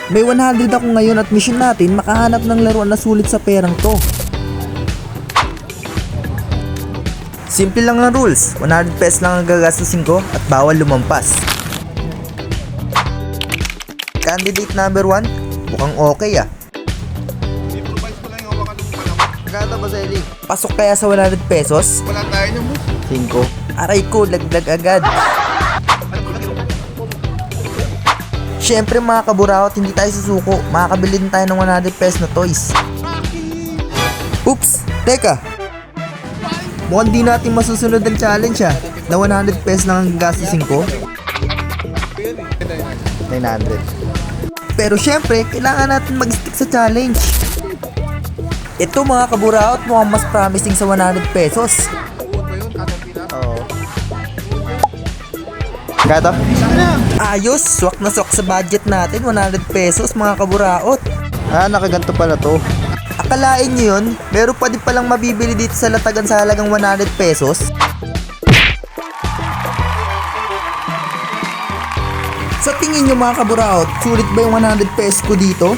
May 100 ako ngayon at mission natin makahanap ng laruan na sulit sa perang to. Simple lang ang rules, 100 pesos lang ang gagastusin ko at bawal lumampas. Candidate number 1, mukhang okay ah. Improvise ko lang yung hawakan ng panahon. Kata ba sa ili? Pasok kaya sa 100 pesos? Wala tayo niya mo. 5. Aray ko, laglag agad. Siyempre mga kaburawat, hindi tayo susuko. Makakabili din tayo ng 100 pesos na toys. Oops! Teka! Mukhang di natin masusunod ang challenge ah. Na 100 pesos lang ang gastusin ko. 900. Pero syempre, kailangan natin mag-stick sa challenge. Ito mga kaburawat, mukhang mas promising sa 100 pesos. Oo. Gato? Ayos, swak na swak sa budget natin, 100 pesos mga kaburaot. Ah, nakaganto pala to. Akalain nyo yun, meron pa din palang mabibili dito sa latagan sa halagang 100 pesos. Sa tingin nyo mga kaburaot, sulit ba yung 100 pesos ko dito?